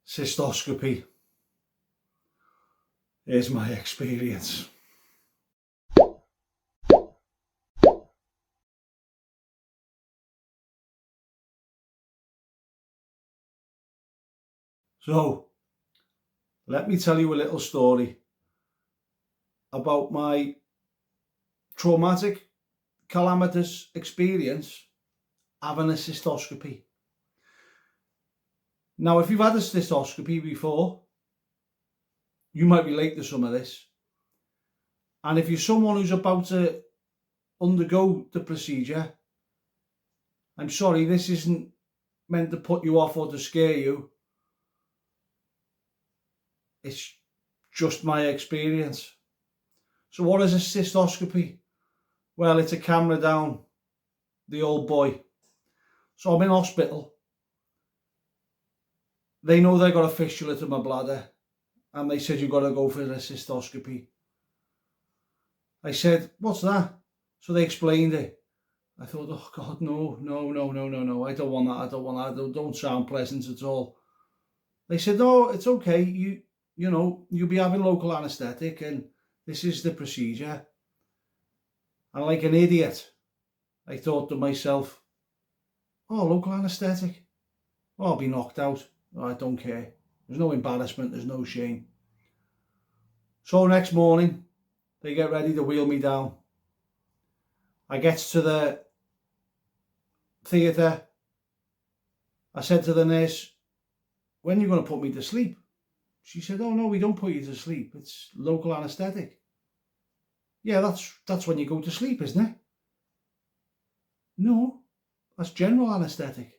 Cystoscopy. Here's my experience. So, let me tell you a little story about my traumatic, calamitous experience having a cystoscopy. Now, if you've had a cystoscopy before, you might relate to some of this. And if you're someone who's about to undergo the procedure, I'm sorry, this isn't meant to put you off or to scare you. It's just my experience. So what is a cystoscopy? Well, it's a camera down the old boy. So I'm in hospital. They know they got a fistula to my bladder, and they said, you've got to go for a cystoscopy. I said, what's that? So they explained it. I thought, oh God, no, I don't want that, don't sound pleasant at all. They said, no, it's okay, you know, you'll be having local anaesthetic and this is the procedure. And like an idiot, I thought to myself, oh, local anaesthetic? Oh, I'll be knocked out. Oh, I don't care. There's no embarrassment, there's no shame. So next morning, they get ready to wheel me down. I get to the theatre. I said to the nurse, when are you going to put me to sleep? She said, oh no, we don't put you to sleep. It's local anaesthetic. Yeah, that's when you go to sleep, isn't it? No, that's general anaesthetic.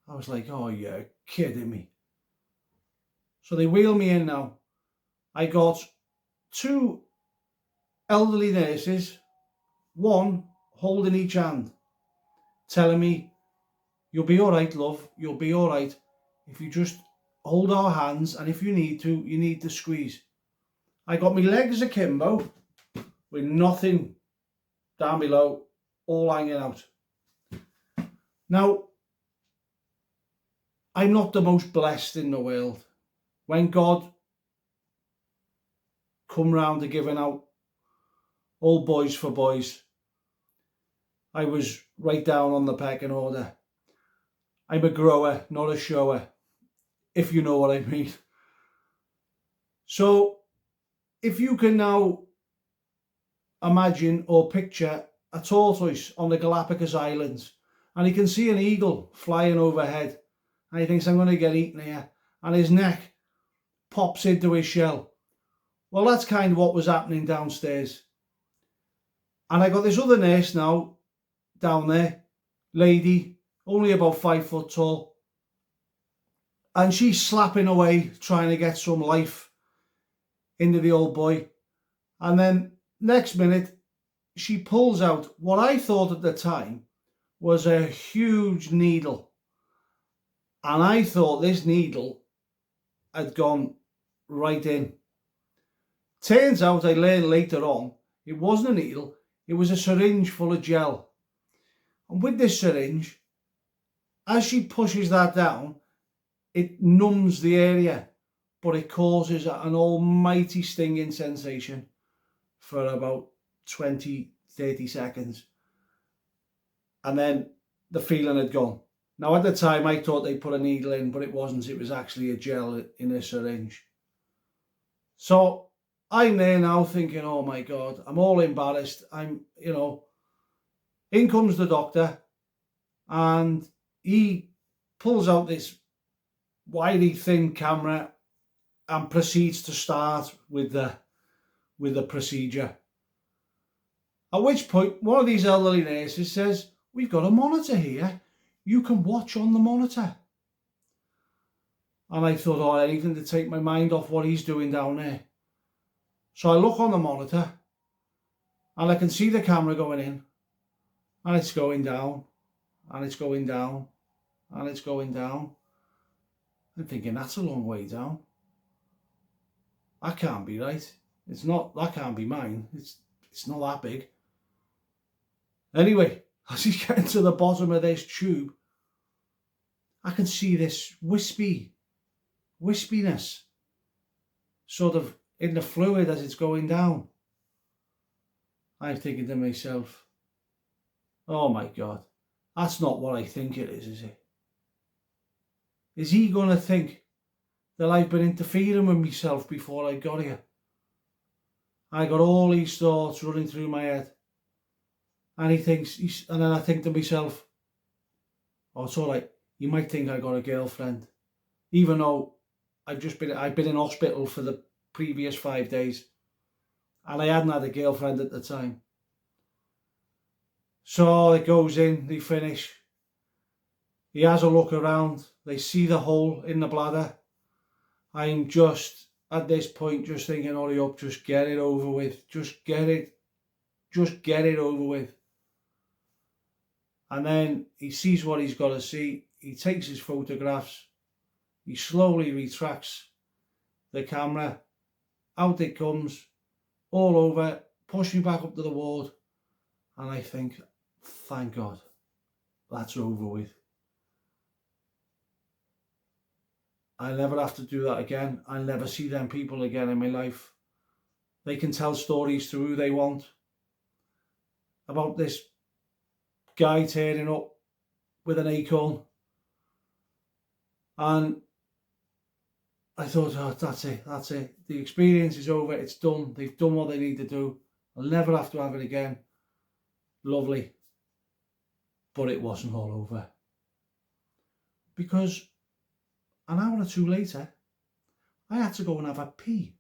I was like, oh, you're kidding me. So they wheel me in now. I got two elderly nurses, one holding each hand, telling me, you'll be all right, love, you'll be all right. If you just hold our hands, and if you need to squeeze. I got my legs akimbo with nothing down below, all hanging out. Now, I'm not the most blessed in the world. When God come round to giving out old boys for boys, I was right down on the pecking order. I'm a grower, not a shower, if you know what I mean. So, if you can now imagine or picture a tortoise on the Galapagos Islands, and he can see an eagle flying overhead, and he thinks, I'm going to get eaten here, and his neck pops into his shell. Well, that's kind of what was happening downstairs. And I got this other nurse now down there, lady, only about 5 foot tall, and she's slapping away trying to get some life into the old boy. And then next minute she pulls out what I thought at the time was a huge needle, and I thought this needle had gone right in. Turns out, I learned later on, it wasn't a needle, it was a syringe full of gel. And with this syringe, as she pushes that down, it numbs the area, but it causes an almighty stinging sensation for about 20-30 seconds. And then the feeling had gone. Now, at the time, I thought they put a needle in, but it wasn't. It was actually a gel in a syringe. So I'm there now thinking, oh my God, I'm all embarrassed. In comes the doctor, and he pulls out this wiry thin camera and proceeds to start with the procedure. At which point, one of these elderly nurses says, we've got a monitor here. You can watch on the monitor. And I thought, oh, anything to take my mind off what he's doing down there. So I look on the monitor, and I can see the camera going in, and it's going down, and it's going down, and it's going down. I'm thinking, that's a long way down. That can't be right. That can't be mine. It's not that big. Anyway, as he's getting to the bottom of this tube, I can see this wispiness sort of in the fluid as it's going down. I'm thinking to myself, oh my God, that's not what I think it is it? Is he going to think that I've been interfering with myself before I got here? I got all these thoughts running through my head. And and then I think to myself, oh, it's all right. You might think I got a girlfriend, even though I've been in hospital for the previous 5 days, and I hadn't had a girlfriend at the time. So it goes in, they finish. He has a look around. They see the hole in the bladder. I'm just at this point just thinking, hurry up, just get it over with. Just get it over with. And then he sees what he's got to see. He takes his photographs. He slowly retracts the camera. Out it comes, all over, push me back up to the ward. And I think, thank God, that's over with. I'll never have to do that again. I'll never see them people again in my life. They can tell stories to who they want about this guy turning up with an acorn. And I thought, oh, that's it. The experience is over, it's done. They've done what they need to do. I'll never have to have it again. Lovely. But it wasn't all over. Because an hour or two later, I had to go and have a pee.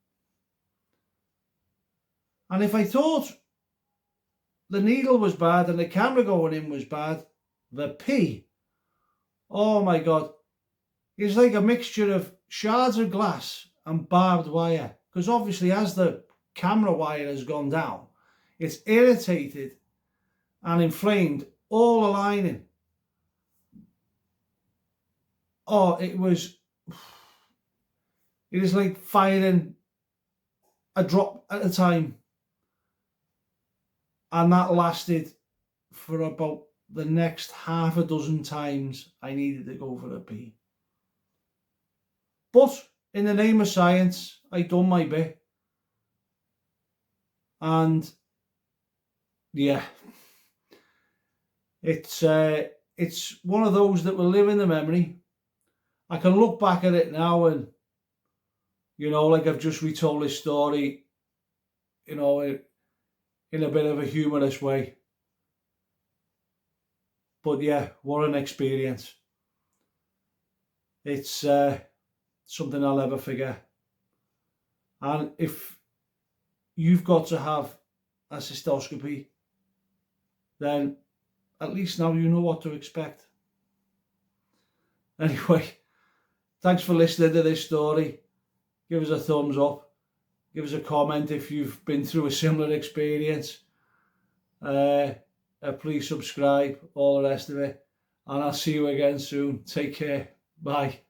And if I thought the needle was bad and the camera going in was bad, the pee, oh my God, it's like a mixture of shards of glass and barbed wire. Because obviously as the camera wire has gone down, it's irritated and inflamed all the lining. Oh, it is like firing a drop at a time. And that lasted for about the next half a dozen times I needed to go for a pee. But in the name of science, I done my bit. And yeah, it's one of those that will live in the memory. I can look back at it now and, you know, like I've just retold this story, you know, in a bit of a humorous way. But yeah, what an experience. It's something I'll never forget. And if you've got to have a cystoscopy, then at least now you know what to expect. Anyway, thanks for listening to this story. Give us a thumbs up. Give us a comment if you've been through a similar experience. Please subscribe, all the rest of it. And I'll see you again soon. Take care. Bye.